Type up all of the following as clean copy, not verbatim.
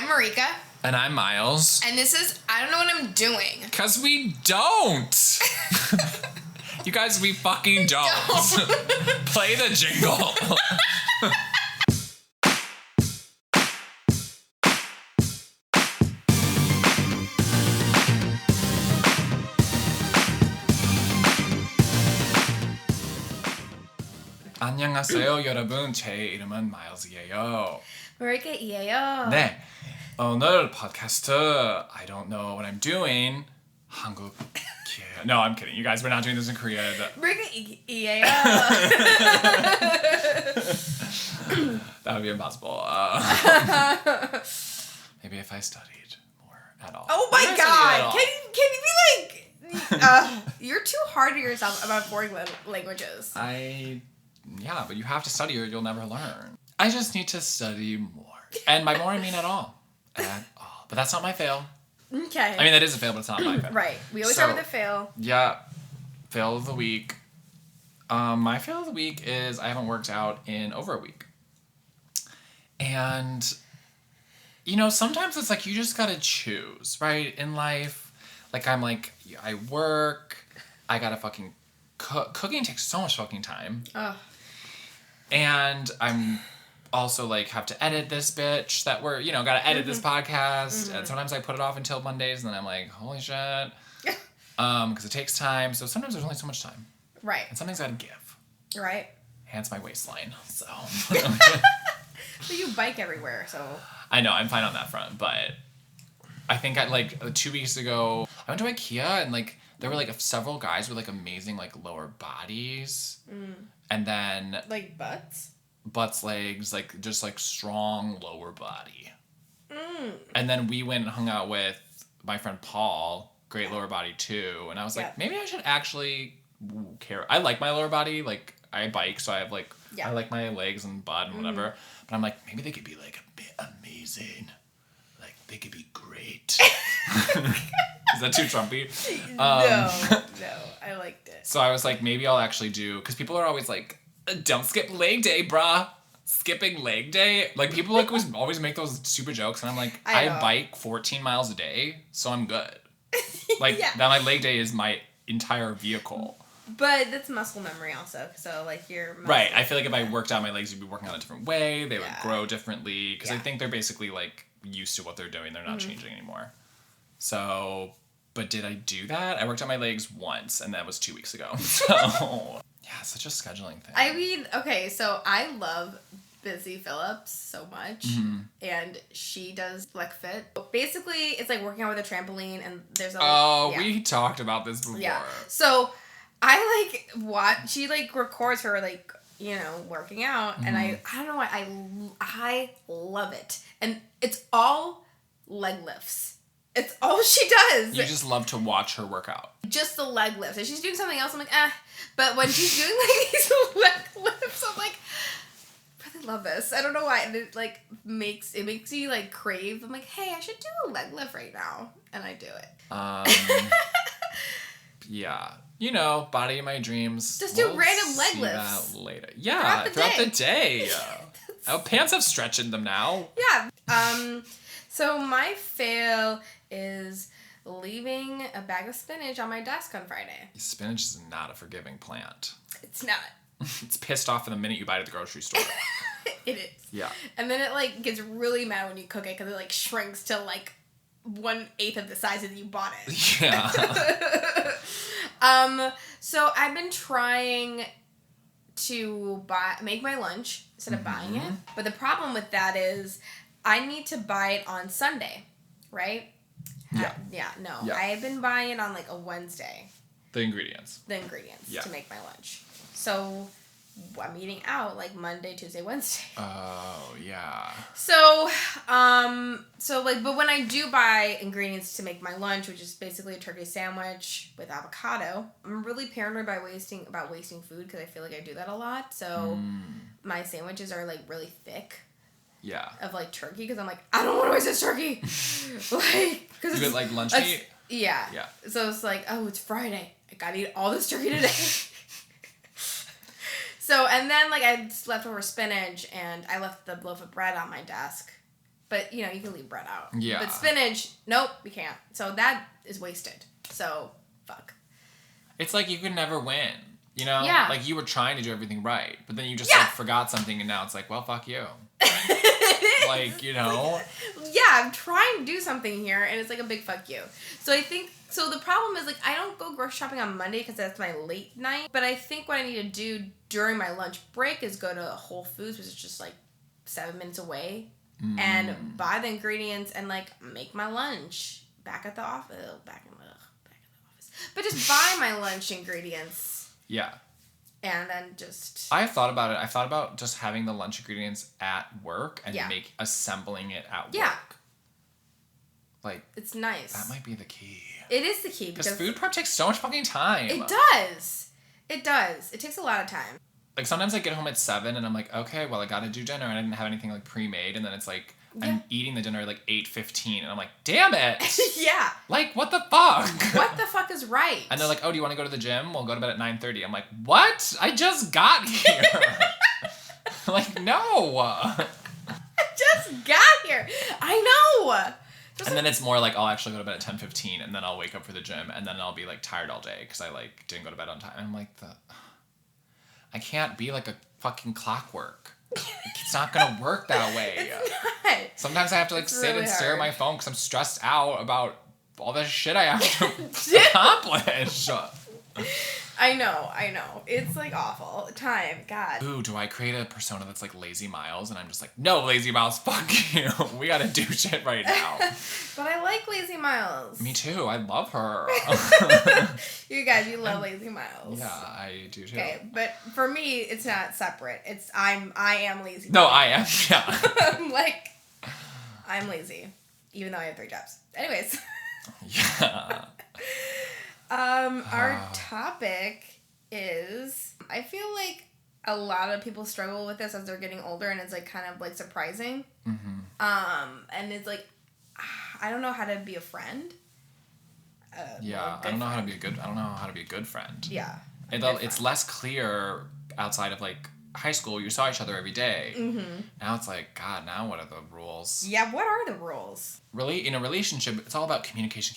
I'm Marika. And I'm Miles. And this is I Don't Know What I'm Doing. Because we don't. You guys, we fucking don't. Play the jingle. 안녕하세요, 여러분. 제 이름은 Miles이에요. Marika이에요. 네. 오늘 팟캐스트 I don't know what I'm doing. 한국 기회예요. No, I'm kidding. You guys, we're not doing this in Korea. Marika이에요. That would be impossible. Maybe if I studied more at all. Oh my god! Can you be like? You're too hard on yourself about foreign languages. Yeah, but you have to study or you'll never learn. I just need to study more. And by more, I mean at all. At all. But that's not my fail. Okay. I mean, that is a fail, but it's not my fail. Right. We always start with a fail. Yeah. Fail of the week. My fail of the week is I haven't worked out in over a week. And, you know, sometimes it's like you just gotta choose, right? In life. Like, I'm like, I work. I gotta fucking cook. Cooking takes so much fucking time. Ugh. And I'm also like have to edit this bitch that we're, you know, gotta edit this podcast. Mm-hmm. And sometimes I put it off until Mondays and then I'm like, holy shit. Because it takes time. So sometimes there's only so much time. Right. And something's gotta give. Right. Hence my waistline. So. But you bike everywhere, so. I know, I'm fine on that front. But I think like 2 weeks ago, I went to IKEA and like there were like several guys with like amazing like lower bodies. And then Like butts? butts, legs, like just like strong lower body. And then we went and hung out with my friend Paul, great lower body too. And I was like, maybe I should actually care. I like my lower body. Like I bike, so I have like, I like my legs and butt and whatever. But I'm like, maybe they could be like a bit amazing. Like they could be great. Is that too Trumpy? No, I liked it. So I was like, maybe I'll actually do, because people are always like, don't skip leg day, bruh. Skipping leg day. Like, people like always make those stupid jokes, and I'm like, I bike 14 miles a day, so I'm good. Like, that my leg day is my entire vehicle. But that's muscle memory also, so like your muscle. Right, I feel like if I worked out, my legs would be working out a different way, they would grow differently, because I think they're basically like used to what they're doing, they're not changing anymore. So, but did I do that? I worked out my legs once, and that was 2 weeks ago. So, yeah, such a scheduling thing. I mean, okay, so I love Busy Phillips so much, and she does Flex Fit. Basically, it's like working out with a trampoline, and there's a... we talked about this before. Yeah, so I like watch, she like records her like, you know, working out, and I don't know why, I love it. And it's all leg lifts. It's all she does. You just love to watch her work out. Just the leg lifts. If she's doing something else, I'm like, eh. But when she's doing like these leg lifts, I'm like, I really love this. I don't know why. And it like makes you like crave. I'm like, hey, I should do a leg lift right now. And I do it. Yeah. You know, body of my dreams. Just do random leg lifts. That later. Yeah, throughout the day. Pants have stretch in them now. Yeah. So my fail is leaving a bag of spinach on my desk on Friday. Spinach is not a forgiving plant. It's not. It's pissed off from the minute you buy it at the grocery store. It is. Yeah. And then it like gets really mad when you cook it because it like shrinks to like 1/8 of the size that you bought it. Yeah. So I've been trying to make my lunch instead of buying it. But the problem with that is I need to buy it on Sunday, right? Yeah. I have been buying it on like a Wednesday. The ingredients To make my lunch. So I'm eating out like Monday, Tuesday, Wednesday. Oh, yeah. So but when I do buy ingredients to make my lunch, which is basically a turkey sandwich with avocado, I'm really paranoid about wasting food because I feel like I do that a lot. So my sandwiches are like really thick. Yeah. Of like turkey because I'm like, I don't want to waste this turkey. Like, because you get like lunch meat? Yeah. Yeah. So it's like, oh, it's Friday. I gotta eat all this turkey today. So, and then, like, I had leftover spinach, and I left the loaf of bread on my desk. But, you can leave bread out. Yeah. But spinach, nope, you can't. So that is wasted. So, fuck. It's like you could never win, Yeah. Like, you were trying to do everything right, but then you just, forgot something, and now it's like, well, fuck you. Like, Yeah, I'm trying to do something here, and it's like a big fuck you. So I think... So the problem is, like, I don't go grocery shopping on Monday because that's my late night. But I think what I need to do during my lunch break is go to Whole Foods, which is just, like, 7 minutes away. And buy the ingredients and, like, make my lunch back at the office. Back in the office. But just buy my lunch ingredients. Yeah. And then just... I've thought about it. I've thought about just having the lunch ingredients at work and assembling it at work. Like... It's nice. That might be the key. It is the key. Because food prep takes so much fucking time. It does. It does. It takes a lot of time. Like, sometimes I get home at 7 and I'm like, okay, well, I gotta do dinner and I didn't have anything, like, pre-made. And then it's like, I'm eating the dinner at, like, 8:15 and I'm like, damn it! Yeah. Like, what the fuck? What the fuck is right? And they're like, oh, do you want to go to the gym? We'll go to bed at 9:30. I'm like, what? I just got here. Like, no. I just got here. I know. And then it's more like, I'll actually go to bed at 10:15 and then I'll wake up for the gym and then I'll be, like, tired all day because I, like, didn't go to bed on time. And I'm like, I can't be like a fucking clockwork. It's not gonna work that way. It's not. Sometimes I have to like sit and stare at my phone because I'm stressed out about all the shit I have to accomplish. I know. It's like awful. Time, God. Ooh, do I create a persona that's like Lazy Miles and I'm just like, no, Lazy Miles, fuck you. We gotta do shit right now. But I like Lazy Miles. Me too. I love her. You guys, you love Lazy Miles. Yeah, I do too. Okay, but for me, it's not separate. It's I am lazy. No, I am. Yeah. I'm lazy, even though I have 3 jobs. Anyways. Yeah. Our topic is, I feel like a lot of people struggle with this as they're getting older, and it's like kind of like surprising. Mm-hmm. And it's like, I don't know how to be a friend. I don't know how to be a good friend. Yeah. It's less clear outside of like high school. You saw each other every day. Mm-hmm. Now it's like, God, now what are the rules? Yeah, what are the rules? Really, in a relationship, it's all about communication,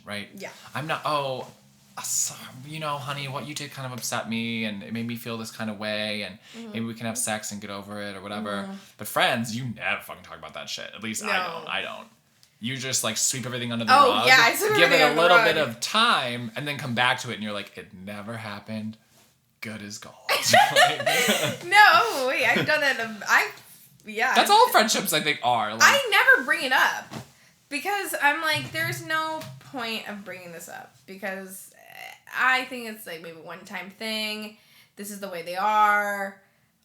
right? Yeah. I'm not, honey, what you did kind of upset me and it made me feel this kind of way and maybe we can have sex and get over it or whatever. Mm-hmm. But friends, you never fucking talk about that shit. At least no. I don't. You just like sweep everything under the rug. Yeah, I sweep give it a under little the rug. bit of time and then come back to it and you're like, it never happened. Good as gold. No, wait, I've done that. That's all friendships I think are. Like, I never bring it up because I'm like, there's no point of bringing this up because I think it's like maybe a one-time thing. This is the way they are.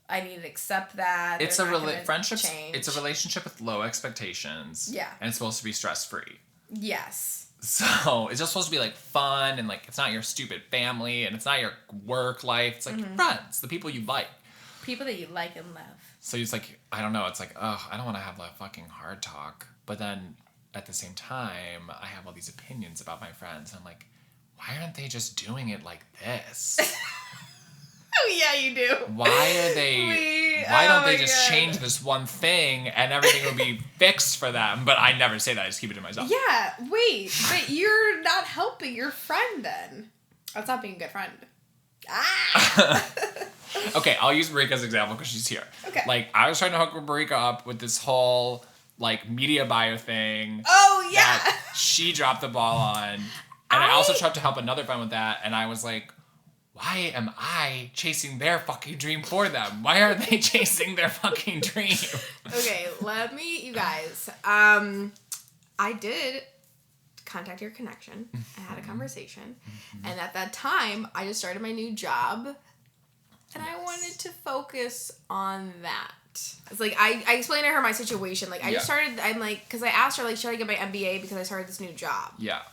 I need to accept that. It's friendship. It's a relationship with low expectations. Yeah. And it's supposed to be stress-free. Yes. So it's just supposed to be like fun and like it's not your stupid family and it's not your work life. It's like your friends, the people you like. People that you like and love. So it's like, I don't know. It's like, I don't want to have like fucking hard talk. But then at the same time, I have all these opinions about my friends. And I'm like, why aren't they just doing it like this? Oh, yeah, you do. Why don't they just change this one thing and everything will be fixed for them? But I never say that. I just keep it to myself. Yeah, wait. But you're not helping your friend then. That's not being a good friend. Okay, I'll use Marika as an example because she's here. Okay. Like, I was trying to hook Marika up with this whole, like, media buyer thing. Oh, yeah. That she dropped the ball on. And I also tried to help another friend with that. And I was like, why am I chasing their fucking dream for them? Why aren't they chasing their fucking dream? Okay, you guys. I did contact your connection. I had a conversation. And at that time, I just started my new job. And I wanted to focus on that. It's like, I explained to her my situation. Like, I just started, I'm like, because I asked her, like, should I get my MBA because I started this new job? Yeah.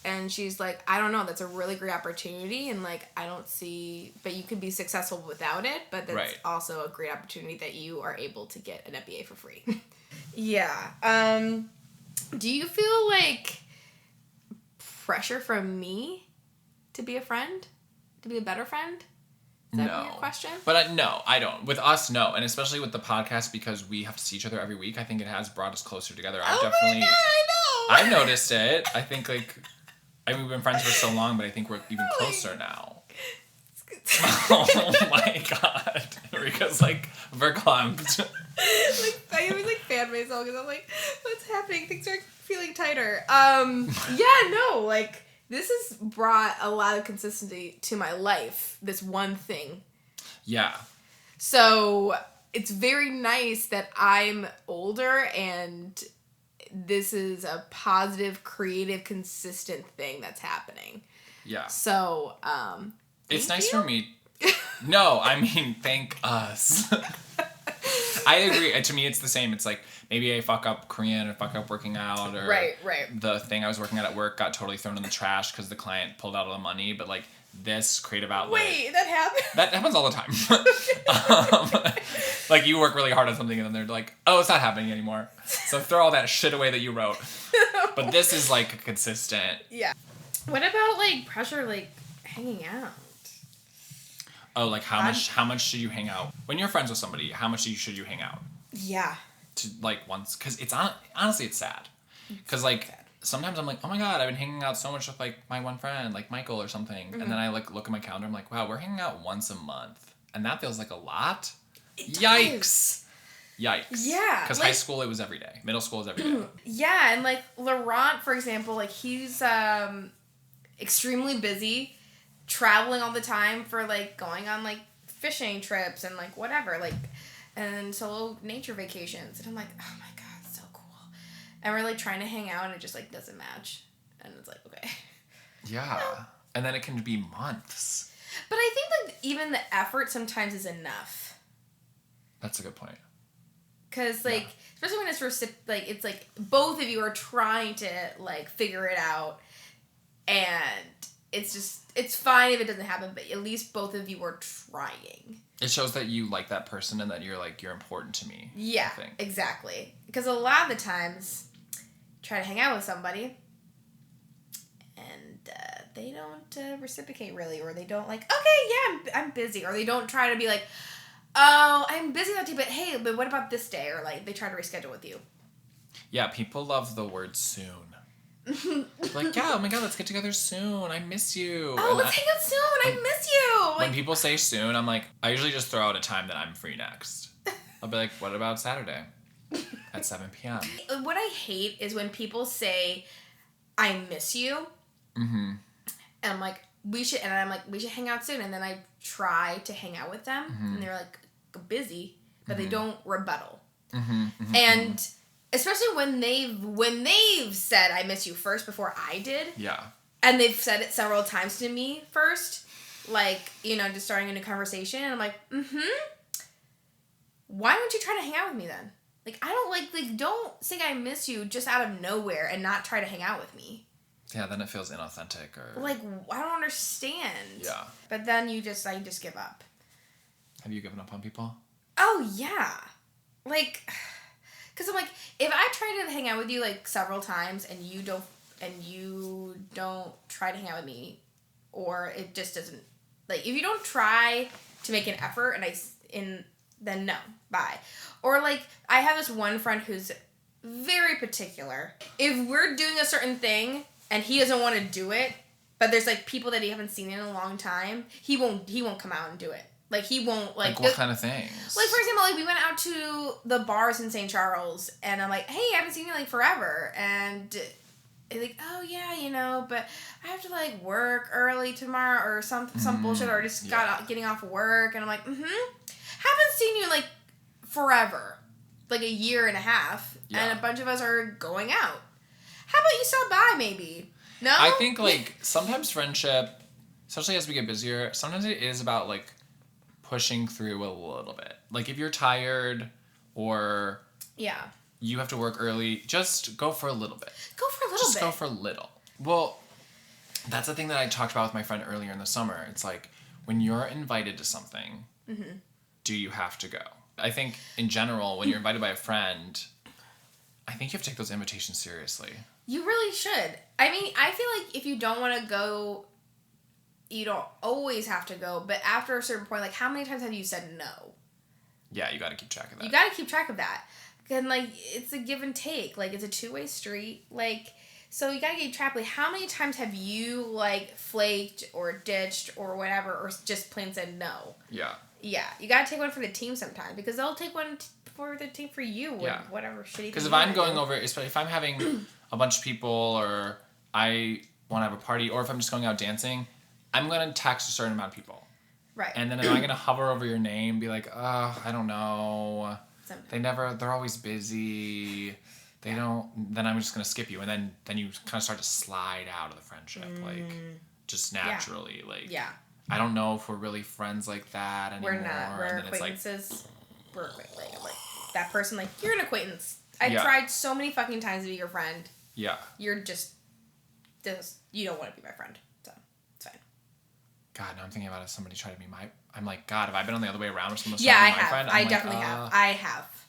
And she's like, I don't know, that's a really great opportunity, and, like, I don't see, but you could be successful without it, but that's also a great opportunity that you are able to get an MBA for free. Yeah. Do you feel, like, pressure from me to be a friend? To be a better friend? Is that your question? But no, I don't. With us, no. And especially with the podcast, because we have to see each other every week, I think it has brought us closer together. My God, I know! I've noticed it. I think, like, I mean, we've been friends for so long, but I think we're even closer now. Oh my God. Rika's, like, verklempt. Like, I always, like, fan myself because I'm like, what's happening? Things are feeling tighter. Yeah, no, like, this has brought a lot of consistency to my life, this one thing. Yeah. So it's very nice that I'm older and this is a positive, creative, consistent thing that's happening. Yeah. So, it's nice for me. No, I mean, thank us. I agree. To me, it's the same. It's like, maybe I fuck up Korean or fuck up working out, or right. the thing I was working at work got totally thrown in the trash because the client pulled out all the money. But like this creative outlet, Wait, that happened? That happens all the time. Like you work really hard on something and then they're like, oh, it's not happening anymore. So throw all that shit away that you wrote. But this is like consistent. Yeah. What about like pressure, like hanging out? Oh, like how much should you hang out when you're friends with somebody? How much should you hang out? Yeah. To like once, because it's honestly it's sad, because like sometimes I'm like, oh my God, I've been hanging out so much with like my one friend like Michael or something, and then I like look at my calendar, I'm like, wow, we're hanging out once a month, and that feels like a lot. Yikes. Yeah, because like, high school it was every day, middle school is every day. Yeah, and like Laurent, for example, like he's extremely busy, traveling all the time for like going on like fishing trips and like whatever, like, and solo nature vacations, and I'm like, oh my God, so cool. And we're like trying to hang out and it just like doesn't match, and it's like, okay. Yeah. And then it can be months. But I think like even the effort sometimes is enough. That's a good point. Because like especially when it's like it's like both of you are trying to like figure it out, and it's fine if it doesn't happen, but at least both of you are trying. It shows that you like that person and that you're important to me. Yeah, exactly. Because a lot of the times, try to hang out with somebody, and they don't reciprocate really, or they don't like, okay, yeah, I'm busy, or they don't try to be like, oh, I'm busy that day, but hey, but what about this day? Or like they try to reschedule with you. Yeah, people love the word soon. Like, yeah, oh my God, let's get together soon. I miss you. Oh, let's hang out soon. I miss you. When people say soon, I'm like, I usually just throw out a time that I'm free next. I'll be like, what about Saturday at 7 p.m.? What I hate is when people say, I miss you. Mm-hmm. And I'm like, we should hang out soon. And then I try to hang out with them, and they're like busy, but they don't rebuttal. And especially when they've said I miss you first before I did. Yeah. And they've said it several times to me first, like, just starting a new conversation, and I'm like, why don't you try to hang out with me then? Like, I don't like don't say I miss you just out of nowhere and not try to hang out with me. Yeah, then it feels inauthentic, or like, I don't understand. Yeah. But then I just give up. Have you given up on people? Oh yeah. Like, because I'm like, if I try to hang out with you like several times and you don't try to hang out with me, or it just doesn't, like, if you don't try to make an effort then no, bye. Or like, I have this one friend who's very particular. If we're doing a certain thing and he doesn't want to do it, but there's like people that he haven't seen in a long time, he won't come out and do it. Like, he won't, like... what kind of things? Like, for example, like, we went out to the bars in St. Charles, and I'm like, hey, I haven't seen you, like, forever. And he's like, oh, yeah, but I have to, like, work early tomorrow, or some bullshit, or just getting off work. And I'm like, haven't seen you, like, forever. Like, a year and a half. Yeah. And a bunch of us are going out. How about you stop by, maybe? No? I think, like, sometimes friendship, especially as we get busier, sometimes it is about, like, pushing through a little bit. Like, if you're tired or you have to work early, just go for a little bit. Just go for a little. Well, that's the thing that I talked about with my friend earlier in the summer. It's like, when you're invited to something, do you have to go? I think, in general, when you're invited by a friend, I think you have to take those invitations seriously. You really should. I mean, I feel like if you don't want to go... you don't always have to go, but after a certain point, like, how many times have you said no? Yeah, you got to keep track of that. You got to keep track of that. And, like, it's a give and take. Like, it's a two-way street. Like, so you got to keep track. Like, how many times have you, like, flaked or ditched or whatever, or just plain said no? Yeah. Yeah. You got to take one for the team sometime, because they'll take one for the team for you. Yeah. Whatever shitty thing. Because if I'm going over, especially if I'm having a bunch of people, or I want to have a party, or if I'm just going out dancing, I'm going to text a certain amount of people. Right. And then am I going to hover over your name, be like, oh, I don't know. Sometimes. They're always busy. They don't, then I'm just going to skip you. And then you kind of start to slide out of the friendship, like, just naturally. Like, I don't know if we're really friends like that anymore. We're not. We're and acquaintances. We're like, that person, like, you're an acquaintance. I've tried so many fucking times to be your friend. Yeah. You're just, you don't want to be my friend. So, it's fine. God, now I'm thinking about if somebody tried to be I'm like, God, have I been on the other way around? Or someone's yeah, trying to be I my have. friend? I definitely have. I have.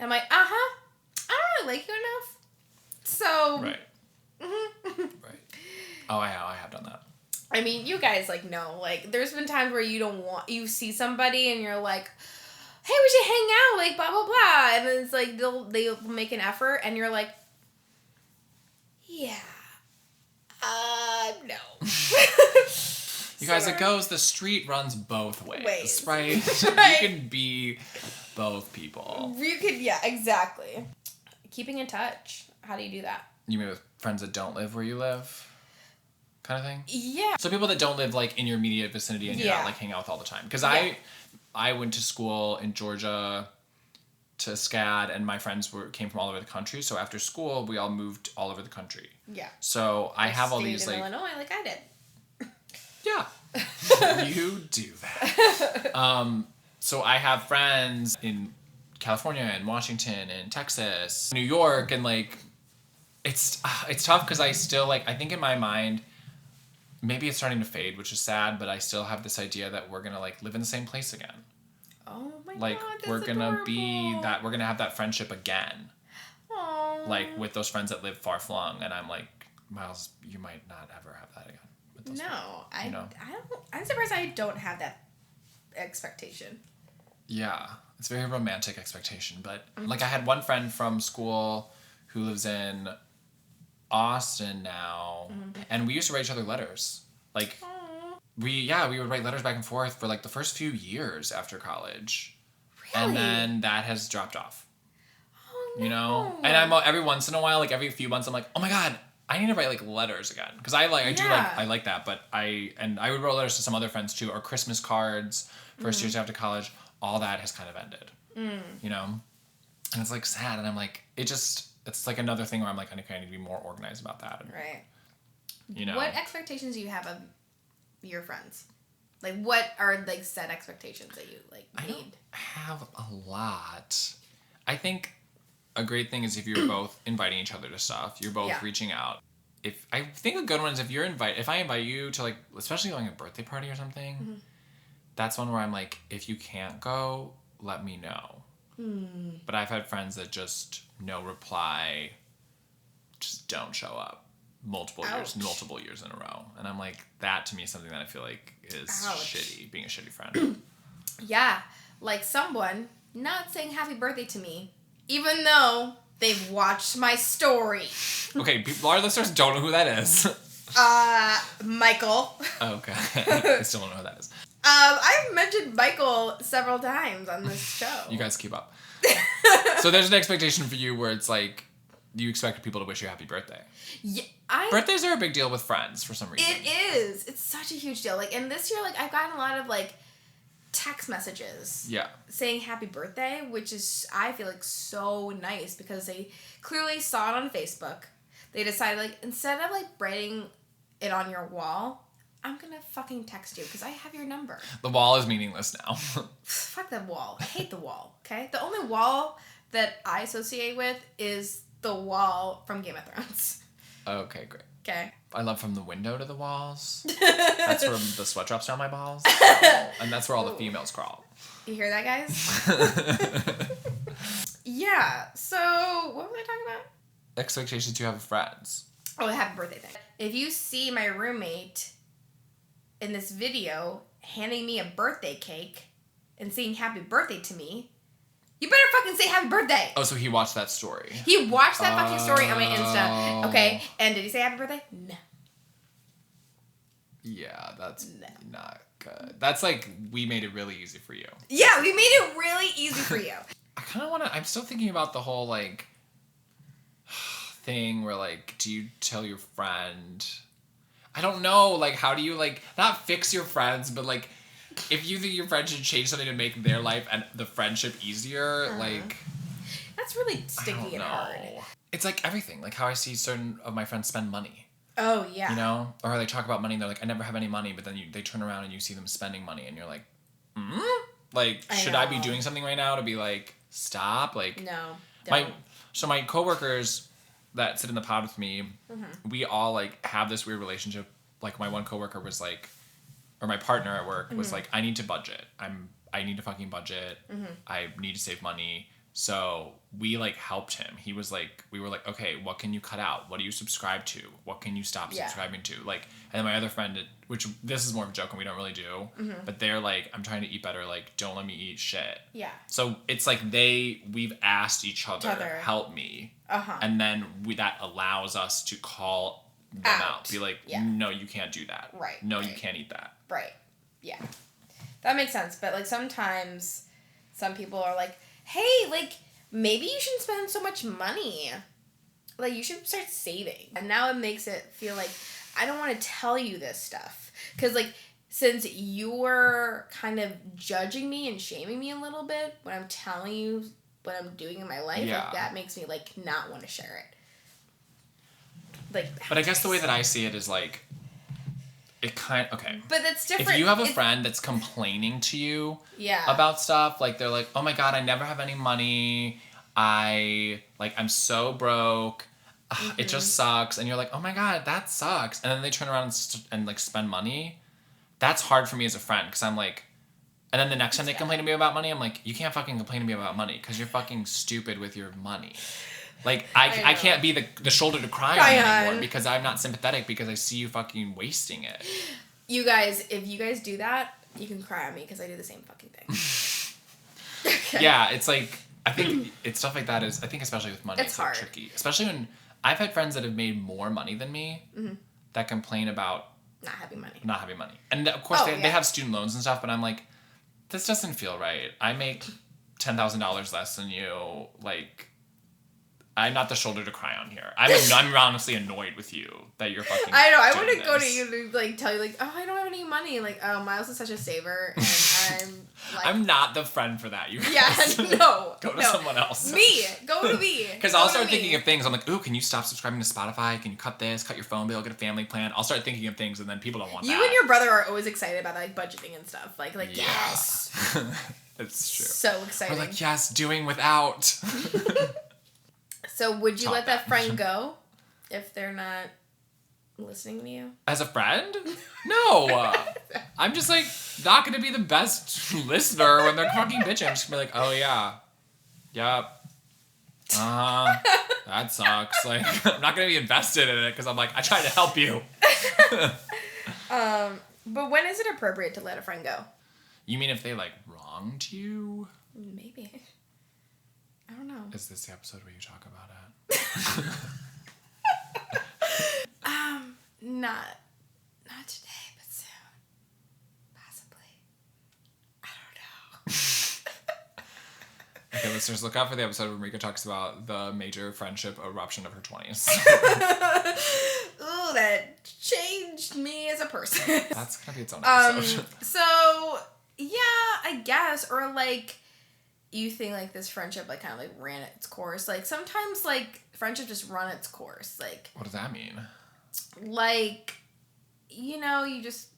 I'm like, I don't really like you enough. So. Right. Right. Oh, I have done that. I mean, you guys, like, know. Like, there's been times where you see somebody and you're like, hey, we should hang out, like, blah, blah, blah. And then it's like, they'll make an effort and you're like, yeah. No. You guys, it goes, the street runs both ways. Right? Right? You can be both people. You could, yeah, exactly. Keeping in touch. How do you do that? You mean with friends that don't live where you live? Kind of thing? Yeah. So people that don't live, like, in your immediate vicinity and you're not, like, hanging out with all the time. Because I went to school in Georgia to SCAD, and my friends came from all over the country. So after school, we all moved all over the country. Yeah. So I have all these, like... Illinois, like I did. Yeah. You do that. So I have friends in California and Washington and Texas, New York, and, like, it's tough because I still, like, I think in my mind, maybe it's starting to fade, which is sad, but I still have this idea that we're going to, like, live in the same place again. Oh my like, God, that's we're going to adorable. we're going to have that friendship again. Aww. Like, with those friends that live far flung, and I'm like, Miles, you might not ever have that again. With those people, I don't. I'm surprised I don't have that expectation. Yeah, it's a very romantic expectation, but like I had one friend from school who lives in Austin now, and we used to write each other letters. Like, we would write letters back and forth for like the first few years after college, Really? and then that has dropped off. Oh, no. You know, and I'm every once in a while, like every few months, I'm like, oh my God, I need to write like letters again, because I like that, but I would write letters to some other friends too, or Christmas cards, first years after college. All that has kind of ended, you know, and it's like sad, and I'm like, it's like another thing where I'm like, I need to be more organized about that, and, right? You know, what expectations do you have of your friends? Like, what are like set expectations that you like need? I don't have a lot. I think a great thing is if you're both inviting each other to stuff, you're both reaching out. I think a good one is if I invite you to, like, especially like a birthday party or something, that's one where I'm like, if you can't go, let me know. But I've had friends that just no reply, just don't show up multiple years in a row. And I'm like, that to me is something that I feel like is shitty, being a shitty friend. Yeah, like someone not saying happy birthday to me, even though they've watched my story. Okay, our listeners don't know who that is. Michael. Okay. I still don't know who that is. I've mentioned Michael several times on this show. You guys keep up. So there's an expectation for you where it's like, you expect people to wish you happy birthday. Yeah, birthdays are a big deal with friends for some reason. It is. It's such a huge deal. Like, and this year, like, I've gotten a lot of, like, text messages. Yeah. Saying happy birthday, which is, I feel like, so nice because they clearly saw it on Facebook. They decided, like, instead of, like, writing it on your wall, I'm gonna fucking text you because I have your number. The wall is meaningless now. Fuck that wall. I hate the wall, okay? The only wall that I associate with is the wall from Game of Thrones. Okay, great. Okay. I love from the window to the walls. That's where the sweat drops down my balls. And that's where all the females crawl. You hear that, guys? Yeah, so what was I talking about? Expectations you have of friends. Oh, the happy birthday thing. If you see my roommate in this video handing me a birthday cake and saying happy birthday to me, you better fucking say happy birthday. Oh, so he watched that story. He watched that fucking story on my Insta. Okay, and did he say happy birthday? No. Yeah, that's not good. That's like, we made it really easy for you. Yeah, we made it really easy for you. I kind of want to, I'm still thinking about the whole, like, thing where, like, do you tell your friend? I don't know, like, how do you, like, not fix your friends, but, like, if you think your friend should change something to make their life and the friendship easier, like... That's really sticky and hard. It's like everything. Like how I see certain of my friends spend money. Oh, yeah. You know? Or they talk about money and they're like, I never have any money, but then they turn around and you see them spending money and you're like, Like, should I be doing something right now to be like, stop? Like... No, don't. My coworkers that sit in the pod with me, we all, like, have this weird relationship. Like, my one coworker was like... Or my partner at work was like, I need to budget. I need to fucking budget. I need to save money. So we like helped him. He was like, we were like, okay, what can you cut out? What do you subscribe to? What can you stop subscribing to? Like, and then my other friend, which this is more of a joke and we don't really do, but they're like, I'm trying to eat better. Like, don't let me eat shit. Yeah. So it's like we've asked each other, help me. And then that allows us to call them out. Be like, no, you can't do that. Right. No, you can't eat that. Right. Yeah. That makes sense. But, like, sometimes some people are like, hey, like, maybe you shouldn't spend so much money. Like, you should start saving. And now it makes it feel like I don't want to tell you this stuff. Because, like, since you're kind of judging me and shaming me a little bit when I'm telling you what I'm doing in my life, like, that makes me, like, not want to share it. Like, but I guess the way that I see it is, like, it kind of, okay. But that's different. If you have a friend that's complaining to you about stuff, like, they're like, oh my God, I never have any money. I'm so broke. It just sucks. And you're like, oh my God, that sucks. And then they turn around and like, spend money. That's hard for me as a friend because I'm like, and then the next time they complain to me about money, I'm like, you can't fucking complain to me about money because you're fucking stupid with your money. Like, I can't be the shoulder to cry on anymore because I'm not sympathetic because I see you fucking wasting it. You guys, if you guys do that, you can cry on me because I do the same fucking thing. Okay. Yeah, it's like, I think it's stuff like that is, I think especially with money, it's like tricky. Especially when I've had friends that have made more money than me that complain about not having money. And of course they have student loans and stuff, but I'm like, this doesn't feel right. I make $10,000 less than you. Like, I'm not the shoulder to cry on here. I'm honestly annoyed with you that you're fucking. I know. I wouldn't go to you to like tell you like, oh, I don't have any money. Like, oh, Miles is such a saver, and I'm like, I'm not the friend for that. You guys. Yeah, no. Go to someone else. Me, go to me. Because I'll start thinking of things. I'm like, ooh, can you stop subscribing to Spotify? Can you cut this? Cut your phone bill. Get a family plan. I'll start thinking of things, and then people don't want that. You and your brother are always excited about like budgeting and stuff. Like yes. It's true. So exciting. We're like, yes, doing without. So would you let that friend go if they're not listening to you? As a friend? No. I'm just like not gonna be the best listener when they're fucking bitching. I'm just gonna be like, oh yeah. Yep. That sucks. Like I'm not gonna be invested in it because I'm like, I tried to help you. But when is it appropriate to let a friend go? You mean if they like wronged you? Maybe. I don't know. Is this the episode where you talk about it? Not today, but soon. Possibly. I don't know. Okay, listeners, look out for the episode where Marika talks about the major friendship eruption of her 20s. Ooh, that changed me as a person. That's gonna be its own episode. So, yeah, I guess. Or, like, you think, like, this friendship, like, kind of, like, ran its course. Like, sometimes, like, friendship just run its course. Like... What does that mean? Like, you know, you just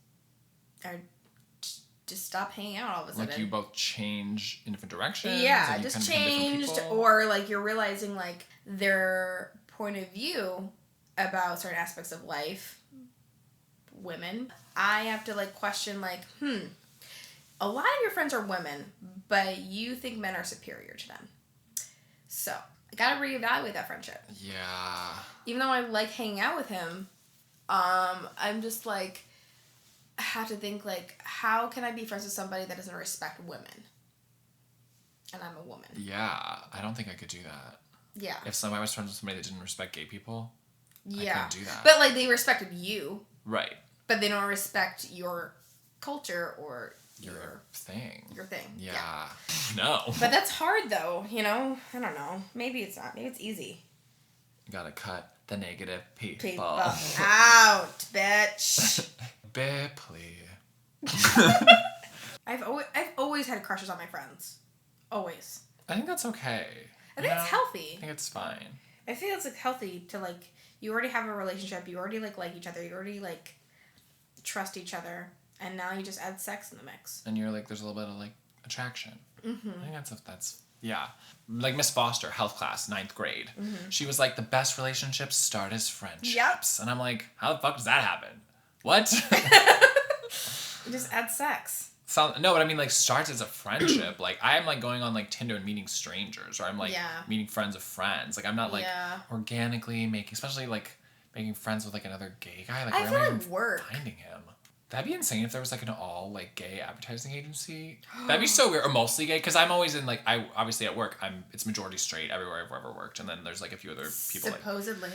stop hanging out all of a sudden. Like, you both change in different directions? Yeah, just changed. Or, like, you're realizing, like, their point of view about certain aspects of life, women. I have to, like, question, like, a lot of your friends are women, but you think men are superior to them. So, I gotta reevaluate that friendship. Yeah. Even though I like hanging out with him, I'm just like, had to think, like, how can I be friends with somebody that doesn't respect women? And I'm a woman. Yeah, I don't think I could do that. Yeah. If somebody was friends with somebody that didn't respect gay people, yeah. I couldn't do that. But, like, they respected you. Right. But they don't respect your culture or your thing. Your thing. Yeah. No. But that's hard, though, you know? I don't know. Maybe it's not. Maybe it's easy. You gotta cut the negative people. Out, bitch. Bepley. I've always had crushes on my friends. Always. I think that's okay. I think it's healthy. I think it's fine. I think it's, like, healthy to, like, you already have a relationship. You already, like each other. You already, like, trust each other. And now you just add sex in the mix. And you're, like, there's a little bit of, like, attraction. Mm-hmm. I think that's yeah. Like Miss Foster, health class, 9th grade. Mm-hmm. She was like, the best relationships start as friendships. Yep. And I'm like, how the fuck does that happen? What? You just add sex. No, but I mean, like, starts as a friendship. Like, I'm, like, going on, like, Tinder and meeting strangers. Or I'm, like, meeting friends of friends. Like, I'm not, like, organically making... Especially, like, making friends with, like, another gay guy. Like, I feel like work. Finding him. That'd be insane if there was, like, an all, like, gay advertising agency. That'd be so weird. Or mostly gay. Because I'm always in, like... Obviously, at work, it's majority straight everywhere I've ever worked. And then there's, like, a few other people, Supposedly.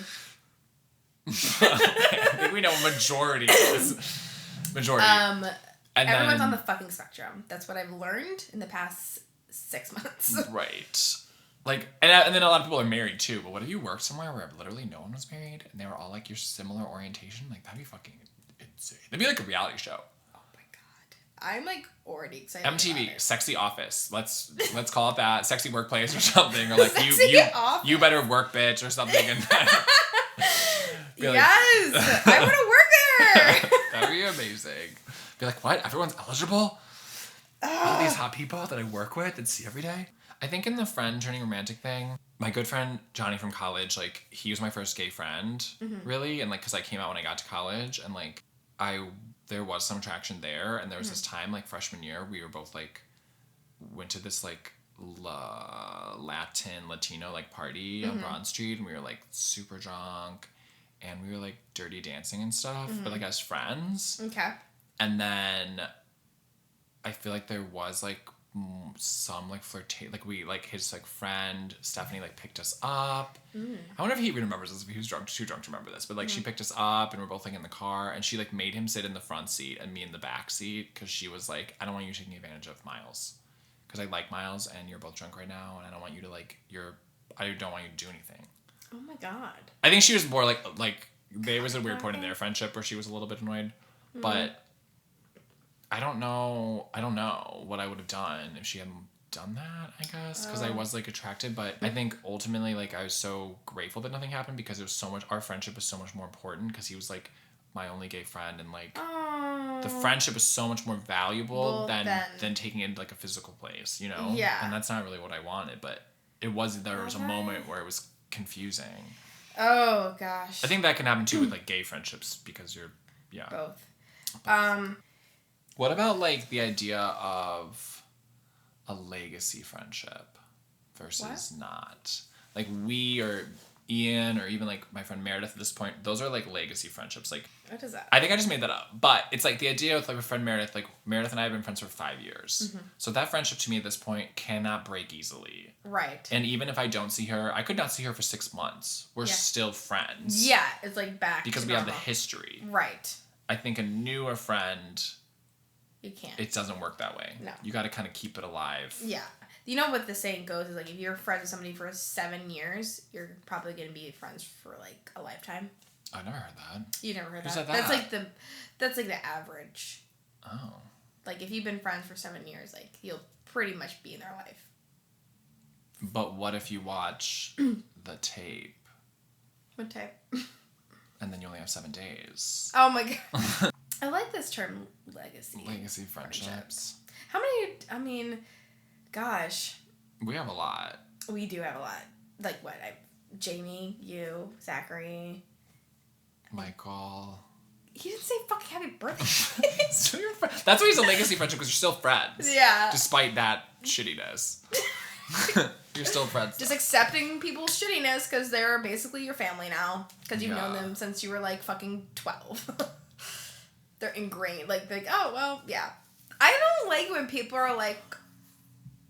I think we know majority is... Majority. And everyone's on the fucking spectrum. That's what I've learned in the past 6 months. Right. Like, and then a lot of people are married too. But what if you worked somewhere where literally no one was married and they were all like your similar orientation? Like, that'd be fucking insane. That'd be like a reality show. Oh my god. I'm like already excited. MTV, Sexy Office. Let's call it that. Sexy Workplace or something. Or like you better work, bitch, or something. And yes, I want to work there. That'd be amazing. Be like, what? Everyone's eligible? All these hot people that I work with and see every day? I think in the friend turning romantic thing, my good friend Johnny from college, like, he was my first gay friend, really. And, like, because I came out when I got to college. And, like, there was some attraction there. And there was this time, like, freshman year, we were both, like, went to this, like, Latino, like, party on Broad Street. And we were, like, super drunk. And we were, like, dirty dancing and stuff. But, like, as friends. Okay. And then I feel like there was, like, some, like, flirtation. Like, his, like, friend, Stephanie, like, picked us up. I wonder if he even remembers this, if he was too drunk to remember this. But, like, she picked us up, and we're both, like, in the car. And she, like, made him sit in the front seat and me in the back seat. Because she was like, I don't want you taking advantage of Miles. Because I like Miles, and you're both drunk right now. And I don't want you to, like, I don't want you to do anything. Oh, my God. I think she was more, like there was a weird point in their friendship where she was a little bit annoyed. But... I don't know what I would have done if she hadn't done that, I guess, because I was, like, attracted. But I think ultimately, like, I was so grateful that nothing happened because it was so much, our friendship was so much more important because he was, like, my only gay friend. And, like, the friendship is so much more valuable than taking it into, like, a physical place, you know? Yeah. And that's not really what I wanted, but there was a moment where it was confusing. Oh, gosh. I think that can happen, too, with, like, gay friendships because Both. What about, like, the idea of a legacy friendship versus not? Like, we or Ian or even, like, my friend Meredith at this point, those are, like, legacy friendships. Like, what is that? I think I just made that up. But it's, like, the idea with, like, my friend Meredith, like, Meredith and I have been friends for 5 years. So that friendship to me at this point cannot break easily. Right. And even if I don't see her, I could not see her for 6 months. We're still friends. Yeah, it's, like, back because we have the history. Right. I think a newer friend... You can't. It doesn't work that way. No. You got to kind of keep it alive. Yeah. You know what the saying goes is, like, if you're friends with somebody for 7 years, you're probably going to be friends for, like, a lifetime. I never heard that. You never heard Who that? said that? That's like the average. Oh. Like, if you've been friends for 7 years, like, you'll pretty much be in their life. But what if you watch the tape? What tape? And then you only have 7 days. Oh my god. I like this term, legacy. Legacy friendships. How many, I mean, gosh. We have a lot. We do have a lot. Like what? Jamie, you, Zachary. Michael. He didn't say fucking happy birthday. So you're that's why he's a legacy friendship, because you're still friends. Yeah. Despite that shittiness. You're still friends. Just accepting people's shittiness because they're basically your family now. Because you've known them since you were like fucking 12. they're ingrained. Like, oh, well, yeah. I don't like when people are like,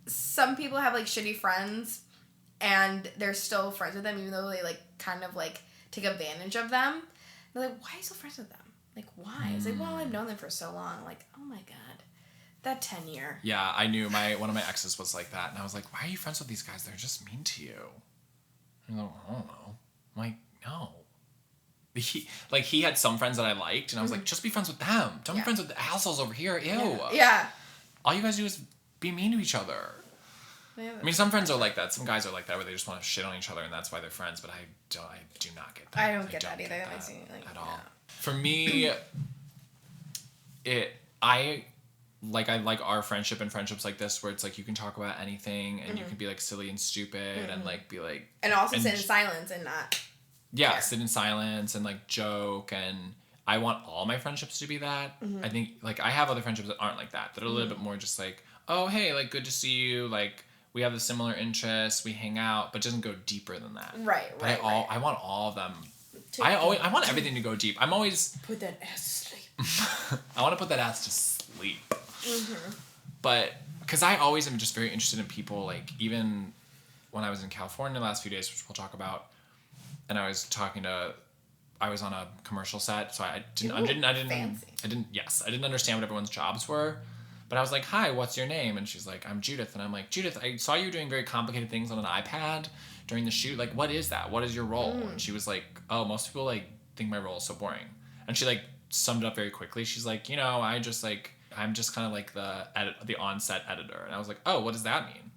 some people have like shitty friends and they're still friends with them even though they like kind of like take advantage of them. They're like, why are you still friends with them? Like, why? It's like, well, I've known them for so long. I'm like, oh my God, that tenure. Yeah, I knew one of my exes was like that. And I was like, why are you friends with these guys? They're just mean to you. And they're like, I don't know. I'm like, no. He had some friends that I liked, and I was like, just be friends with them. Don't be friends with the assholes over here. Ew. Yeah. All you guys do is be mean to each other. Yeah, I mean, some friends are like that. Some guys are like that, where they just want to shit on each other, and that's why they're friends. But I do not get that. I don't get that either. That makes me like at all. For me, I like our friendship and friendships like this, where it's like you can talk about anything, and you can be like silly and stupid, and like be like, and also sit in silence and not. Yeah, sit in silence and like joke, and I want all my friendships to be that. I think like I have other friendships that aren't like that are a little bit more just like, oh hey, like good to see you, like we have the similar interests, we hang out, but doesn't go deeper than that. Right. I want all of them. I want everything to go deep. I'm always put that ass to sleep. I want to put that ass to sleep. But because I always am just very interested in people, like even when I was in California the last few days, which we'll talk about. And I was on a commercial set, so I didn't understand what everyone's jobs were, but I was like, hi, what's your name? And she's like, I'm Judith. And I'm like, Judith, I saw you doing very complicated things on an iPad during the shoot. Like, what is that? What is your role? And she was like, oh, most people like think my role is so boring. And she like summed it up very quickly. She's like, I'm just kind of like the on-set editor. And I was like, oh, what does that mean?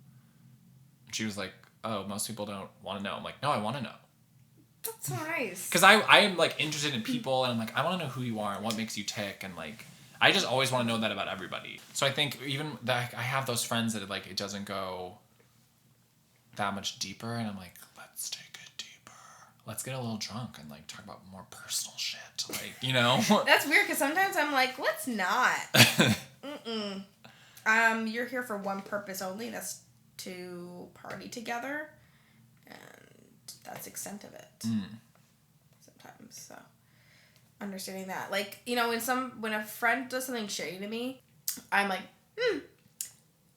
And she was like, oh, most people don't want to know. I'm like, no, I want to know. That's so nice. Because I am like interested in people, and I'm like, I want to know who you are and what makes you tick, and like I just always want to know that about everybody. So I think even that I have those friends that like it doesn't go that much deeper, and I'm like, let's take it deeper. Let's get a little drunk and like talk about more personal shit, like That's weird because sometimes I'm like, let's not. You're here for one purpose only. That's to party together. That's the extent of it. Sometimes, so understanding that, like when a friend does something shitty to me, I'm like,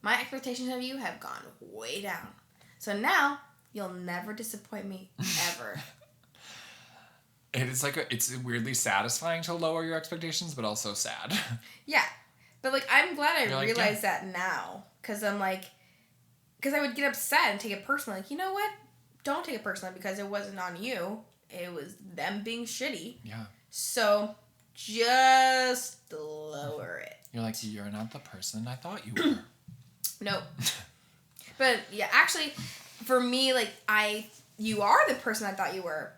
my expectations of you have gone way down. So now you'll never disappoint me ever. It's like it's weirdly satisfying to lower your expectations, but also sad. Yeah, but like I'm glad I realized that now, because I'm like, because I would get upset and take it personally. Like, you know what? Don't take it personally because it wasn't on you. It was them being shitty. Yeah. So just lower it. You're like, you're not the person I thought you were. Nope. But yeah, actually, for me, like you are the person I thought you were.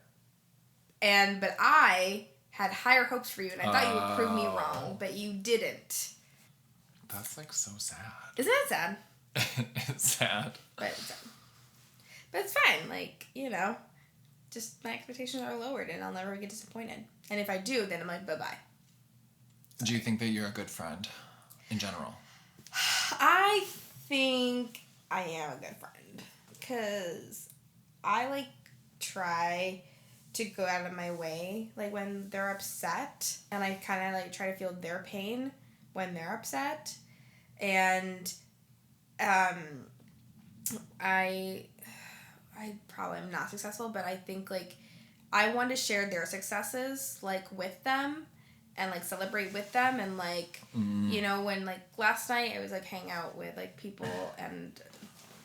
But I had higher hopes for you, and I thought you would prove me wrong, but you didn't. That's like so sad. Isn't that sad? It's sad. But it's sad. But it's fine, like, just my expectations are lowered and I'll never get disappointed. And if I do, then I'm like, bye-bye. Do you think that you're a good friend in general? I think I am a good friend. Because I, try to go out of my way, when they're upset. And I kind of, try to feel their pain when they're upset. And, I probably am not successful, but I think, I want to share their successes, with them and, celebrate with them. And, when, last night I was, hanging out with, people and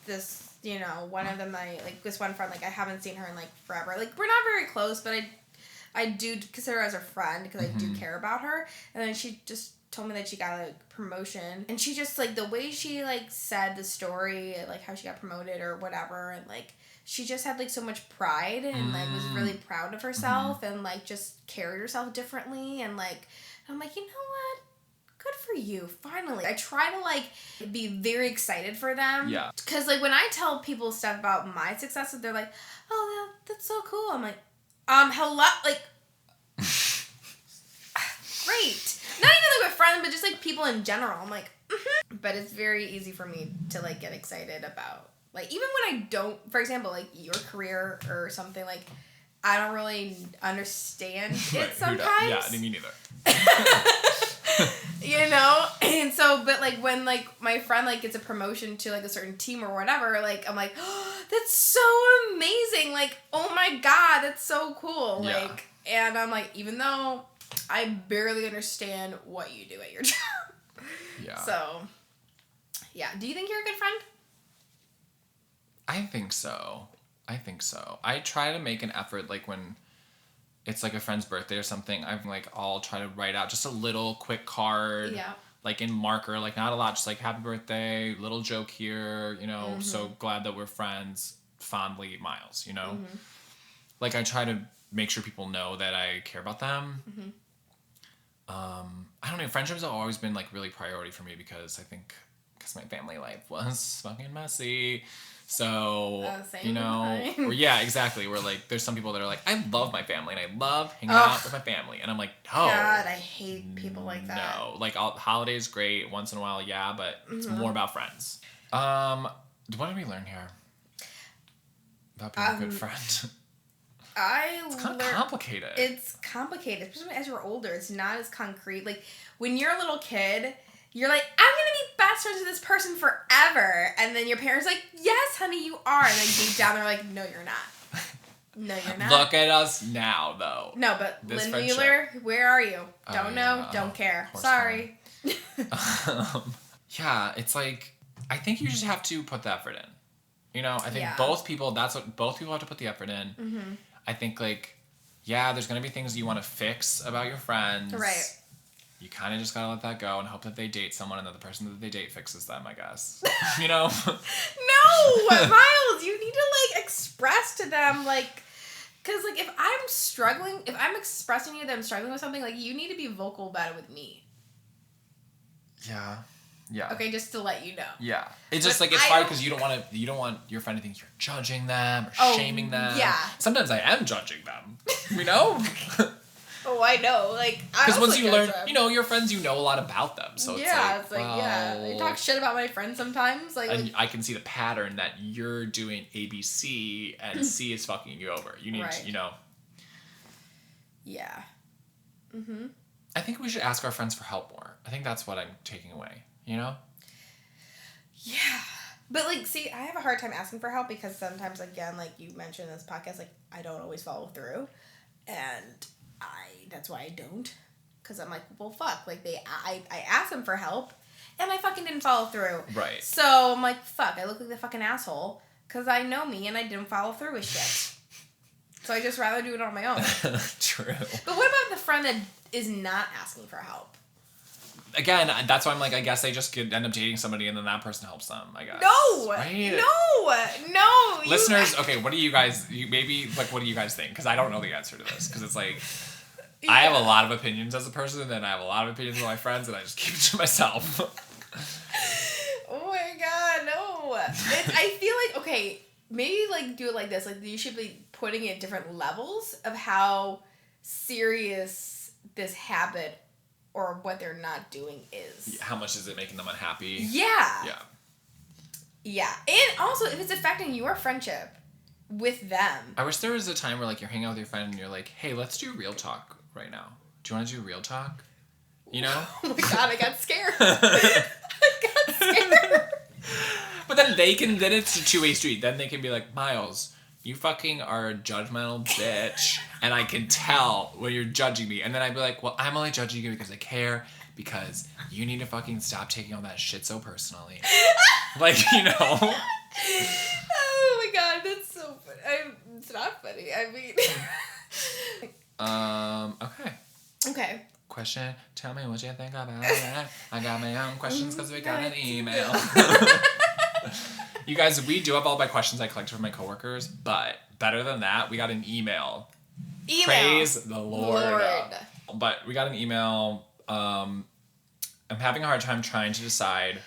this, one of them, this one friend, I haven't seen her in, forever. We're not very close, but I do consider her as a friend because I do care about her. And then she just told me that she got a promotion, and she just the way she said the story, how she got promoted or whatever, and she just had so much pride and was really proud of herself and just carried herself differently, and I'm like, you know what, good for you, finally. I try to be very excited for them, because when I tell people stuff about my successes, they're like, oh, that's so cool. I'm like, hello, great. Not even with friends, but just people in general. I'm like, But it's very easy for me to get excited about even when I don't, for example, your career or something, I don't really understand it sometimes. Yeah, me neither. You know? And so, but like when like my friend like gets a promotion to like a certain team or whatever, like I'm like, oh, that's so amazing. Like, oh my God, that's so cool. Yeah. Like, and I'm like, even though I barely understand what you do at your job. Yeah. So, yeah. Do you think you're a good friend? I think so. I try to make an effort, like when it's like a friend's birthday or something, I'm like, I'll try to write out just a little quick card. Yeah. Like in marker, like not a lot, just like happy birthday, little joke here, you know, so glad that we're friends, fondly Miles, you know? Like I try to make sure people know that I care about them. I don't know, friendships have always been like really priority for me because I think, because my family life was fucking messy. So, same you know, with or yeah, exactly. We're like, there's some people that are like, I love my family and I love hanging out with my family. And I'm like, no. God, I hate people like that. No. Like, holidays, great. Once in a while, yeah, but it's more about friends. What did we learn here? About being a good friend. It's kind of complicated. It's complicated, especially as you're older. It's not as concrete. Like, when you're a little kid, you're like, I'm going to be best friends with this person forever. And then your parents are like, yes, honey, you are. And then deep down, they're like, no, you're not. No, you're not. Look at us now, though. No, but This Lynn friendship. Wheeler, where are you? Oh, Don't yeah. know, don't care. Horse Sorry. Yeah, it's like, I think you just have to put the effort in. You know, I think Yeah. both people have to put the effort in. I think, like, yeah, there's going to be things you want to fix about your friends. Right. You kind of just got to let that go and hope that they date someone and that the person that they date fixes them, I guess. You know? No, Miles, you need to, like, express to them, like, because, like, if I'm expressing to you that I'm struggling with something, like, you need to be vocal about it with me. Yeah. Yeah. Okay, just to let you know. Yeah. It's just But like, it's I hard don't- because you don't want your friend to think you're judging them or Oh, shaming them. yeah. Sometimes I am judging them. You know? Oh, I know. Like, I Because also once you judge learn, them. you know, your friends, you know a lot about them. So yeah, it's like, they well, talk shit about my friends sometimes. Like, and I can see the pattern that you're doing ABC and C is fucking you over. You need Right. to, you know. yeah. I think we should ask our friends for help more. I think that's what I'm taking away, you know? Yeah. But, like, see, I have a hard time asking for help because sometimes, again, like you mentioned in this podcast, like, I don't always follow through. And that's why I don't. Because I'm like, well, fuck. Like, I asked them for help, and I fucking didn't follow through. Right. So, I'm like, fuck, I look like the fucking asshole. Because I know me, and I didn't follow through with shit. So I just rather do it on my own. True. But what about the friend that is not asking for help? Again, that's why I'm like, I guess they just could end up dating somebody and then that person helps them, I guess. No! Right? No! Listeners, okay, what do you guys, what do you guys think? Because I don't know the answer to this. Because it's like, I have a lot of opinions as a person, and then I have a lot of opinions with my friends, and I just keep it to myself. Oh my god, no. I feel like, okay, maybe like do it like this. Like you should be putting it at different levels of how serious this habit or what they're not doing is. How much is it making them unhappy? Yeah. Yeah. Yeah. And also if it's affecting your friendship with them. I wish there was a time where like you're hanging out with your friend and you're like, hey, let's do real talk right now. Do you want to do real talk? You know? Oh my god, I got scared. I got scared. But then it's a two-way street. Then they can be like, Miles, you fucking are a judgmental bitch, and I can tell when you're judging me. And then I'd be like, well, I'm only judging you because I care, because you need to fucking stop taking all that shit so personally. Like, you know? Oh my god, that's so funny. It's not funny. I mean... Okay. Okay. Question, tell me what you think about it. I got my own questions because we got an email. You guys, we do have all my questions I collected from my coworkers, but better than that, we got an email. Praise the Lord. But we got an email. I'm having a hard time trying to decide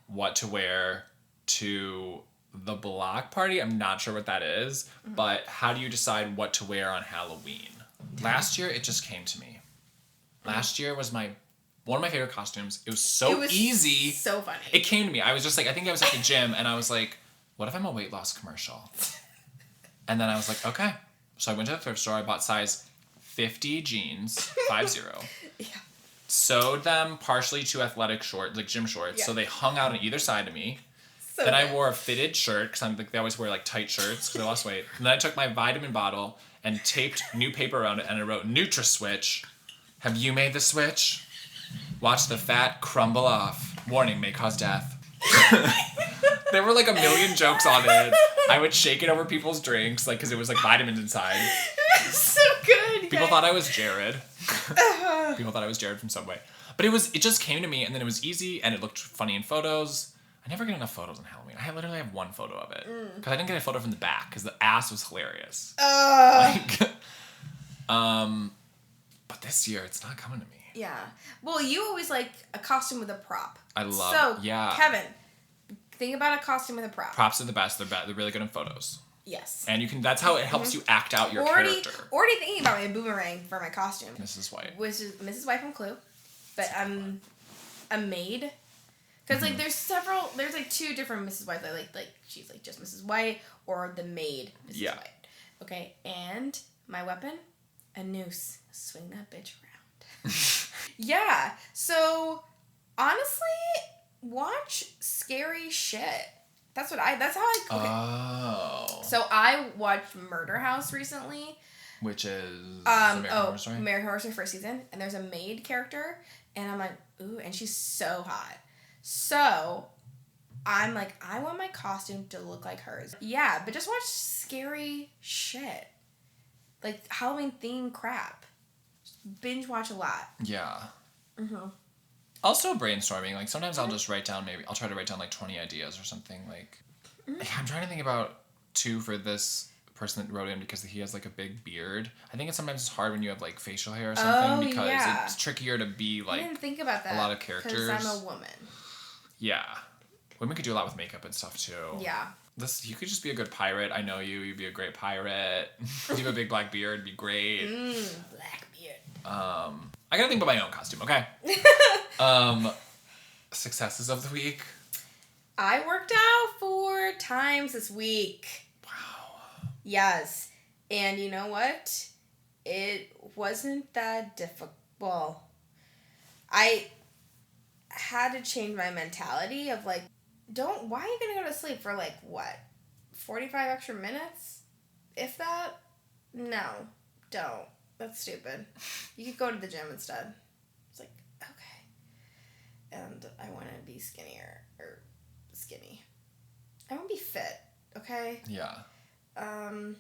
what to wear to the block party. I'm not sure what that is, but how do you decide what to wear on Halloween? Last year, it just came to me. Last year was one of my favorite costumes. It was so easy. So funny. It came to me. I was just like, I think I was at the gym, and I was like, what if I'm a weight loss commercial? And then I was like, okay. So I went to the thrift store. I bought size 50 jeans, 50. Yeah. sewed them partially to athletic shorts, like gym shorts, so they hung out on either side of me. So then I wore a fitted shirt, because I'm like, they always wear like tight shirts because I lost weight. And then I took my vitamin bottle and taped new paper around it, and I wrote, NutraSwitch. Have you made the switch? Watch the fat crumble off. Warning, may cause death. There were like a million jokes on it. I would shake it over people's drinks, like, because it was like vitamins inside. So good. People thought I was Jared. People thought I was Jared from Subway. But it just came to me, and then it was easy, and it looked funny in photos. I never get enough photos on Halloween. I literally have one photo of it. Because I didn't get a photo from the back, because the ass was hilarious. Like, but this year, it's not coming to me. Yeah. Well, you always like a costume with a prop. I love Kevin, think about a costume with a prop. Props are the best. They're really good in photos. Yes. And that's how it helps you act out your character. Already thinking about my boomerang for my costume. Mrs. White. Which is Mrs. White from Clue. But I'm a maid. Because, like, there's, like, two different Mrs. White. Like, she's, like, just Mrs. White or the maid Mrs. White. Okay, and my weapon? A noose. Swing that bitch around. Yeah, so, honestly, watch scary shit. That's how I... Okay. Oh. So, I watched Murder House recently. Which is American Horror Story? American Horror Story first season. And there's a maid character. And I'm like, ooh, and she's so hot. So, I'm like, I want my costume to look like hers. Yeah, but just watch scary shit. Like, Halloween themed crap. Just binge watch a lot. Yeah. Mm-hmm. Also brainstorming. Like, sometimes I'll just I'll try to write down, like, 20 ideas or something. Like, I'm trying to think about, too, for this person that wrote in, because he has, like, a big beard. I think sometimes it's hard when you have, like, facial hair or something, because it's trickier to be, like, I didn't think about that. A lot of characters. Because I'm a woman. Yeah. Women could do a lot with makeup and stuff, too. Yeah. You could just be a good pirate. I know you. You'd be a great pirate. You have a big black beard. It'd be great. Black beard. I gotta think about my own costume, okay? Successes of the week. I worked out 4 times this week. Wow. Yes. And you know what? It wasn't that difficult. Well, I had to change my mentality of like, why are you going to go to sleep for like, what, 45 extra minutes? If that? No, don't. That's stupid. You could go to the gym instead. It's like, okay. And I want to be skinny. I want to be fit, okay? Yeah. And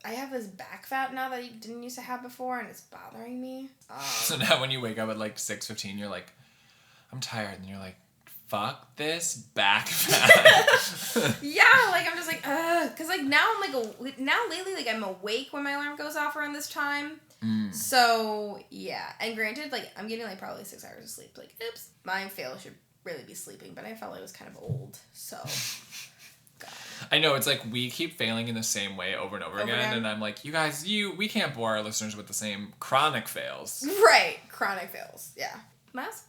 I have this back fat now that I didn't used to have before, and it's bothering me. So now when you wake up at like 6:15, you're like, I'm tired, and you're like, fuck this back fat. Yeah, like I'm just like, ugh, because like now I'm like lately like I'm awake when my alarm goes off around this time. So yeah, and granted, like I'm getting like probably 6 hours of sleep. Like, oops, my fail should really be sleeping, but I felt like I was kind of old, so. God. I know, it's like we keep failing in the same way over and over again, and I'm like, you guys, we can't bore our listeners with the same chronic fails. Right, chronic fails, yeah. Miles,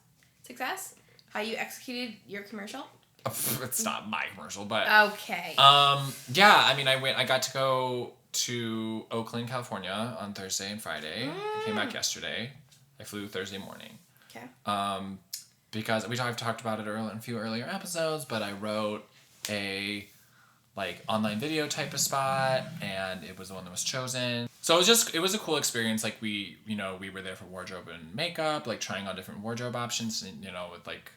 success? How you executed your commercial? It's not my commercial, but... Okay. Yeah, I mean, I got to go to Oakland, California on Thursday and Friday. I came back yesterday. I flew Thursday morning. Okay. Because I've talked about it in a few earlier episodes, but I wrote a like online video type of spot, and it was the one that was chosen. So it was a cool experience. Like we were there for wardrobe and makeup, like trying on different wardrobe options, and with like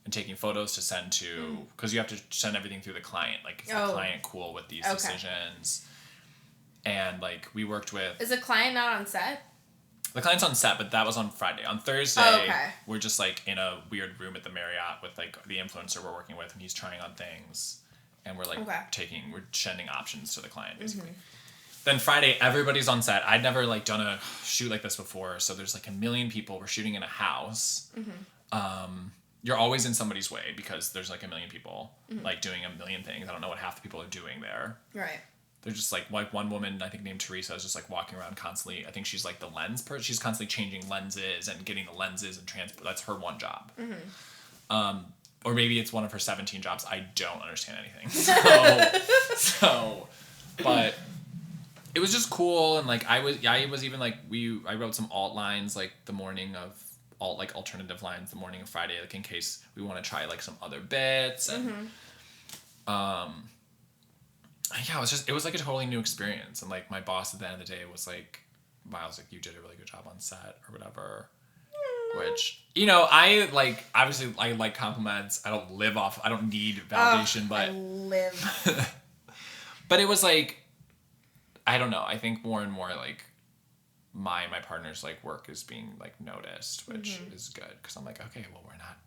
and taking photos to send to, because you have to send everything through the client. Like, is the client cool with these decisions? And like we worked with. Is the client not on set? The client's on set, but that was on Friday. On Thursday, we're just like in a weird room at the Marriott with like the influencer we're working with, and he's trying on things, and we're like we're sending options to the client basically. Then Friday, everybody's on set. I'd never like done a shoot like this before, so there's like a million people. We're shooting in a house. You're always in somebody's way because there's like a million people like doing a million things. I don't know what half the people are doing there. Right. They're just like one woman, I think named Teresa, is just like walking around constantly. I think she's like the lens person. She's constantly changing lenses and getting the lenses and transport. That's her one job. Or maybe it's one of her 17 jobs. I don't understand anything. But it was just cool. And like I was even like I wrote some alt lines like the morning of all like alternative lines the morning of Friday, like in case we want to try like some other bits. And yeah, it was like a totally new experience. And like my boss at the end of the day was like, Miles, like, you did a really good job on set or whatever. Which, you know, I like, obviously I like compliments. I don't need validation, but I live. but it was like, I don't know. I think more and more like my partner's like work is being like noticed, which is good. Cause I'm like, okay, well, we're not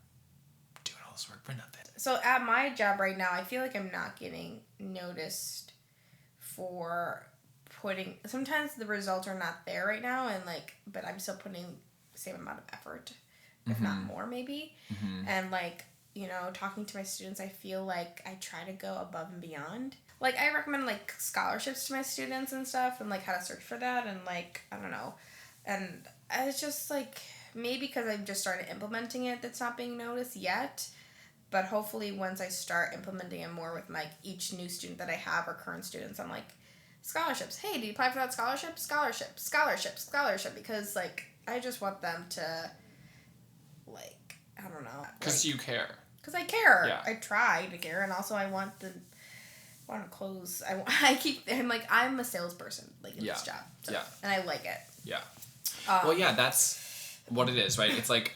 doing all this work for nothing. So at my job right now, I feel like I'm not getting noticed for sometimes the results are not there right now, and like, but I'm still putting the same amount of effort, if not more maybe. And like, you know, talking to my students, I feel like I try to go above and beyond. Like, I recommend like scholarships to my students and stuff, and like how to search for that, and like, I don't know. And it's just like, maybe because I've just started implementing it, that's not being noticed yet. But hopefully once I start implementing it more with like each new student that I have or current students, I'm like, scholarships. Hey, did you apply for that scholarship? Scholarship. Because like, I just want them to, like, I don't know. Because like, you care. Because I care. Yeah. I try to care, and also I want to close. I'm like, I'm a salesperson, like, in this job. So, yeah. And I like it. Yeah. Well, yeah, that's what it is, right? It's like,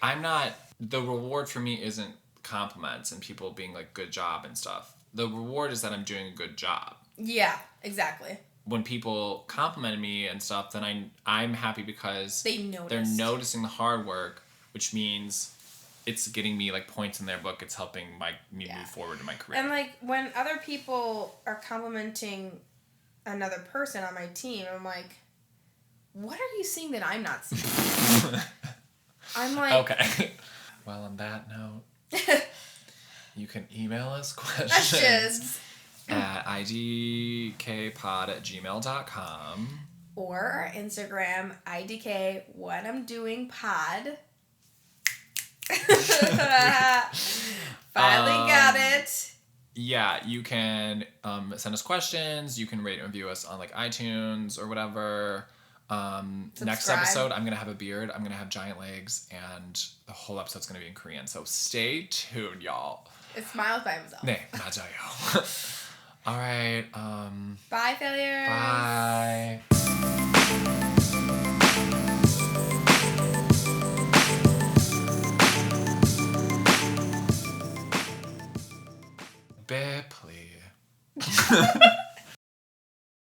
the reward for me isn't compliments and people being like, good job and stuff. The reward is that I'm doing a good job. Yeah, exactly. When people complimented me and stuff, then I'm happy because they're noticing the hard work, which means it's getting me like points in their book. It's helping me move forward in my career. And like, when other people are complimenting another person on my team, I'm like, what are you seeing that I'm not seeing? I'm like, okay. Well, on that note, you can email us questions at idkpod@gmail.com. Or our Instagram, IDK What I'm Doing Pod. Finally got it. Yeah, you can send us questions. You can rate and review us on like iTunes or whatever. Next episode, I'm going to have a beard. I'm going to have giant legs. And the whole episode's going to be in Korean. So stay tuned, y'all. It's Miles by himself. 네, 맞아요. All right. Bye, failures. Bye. Bear, please.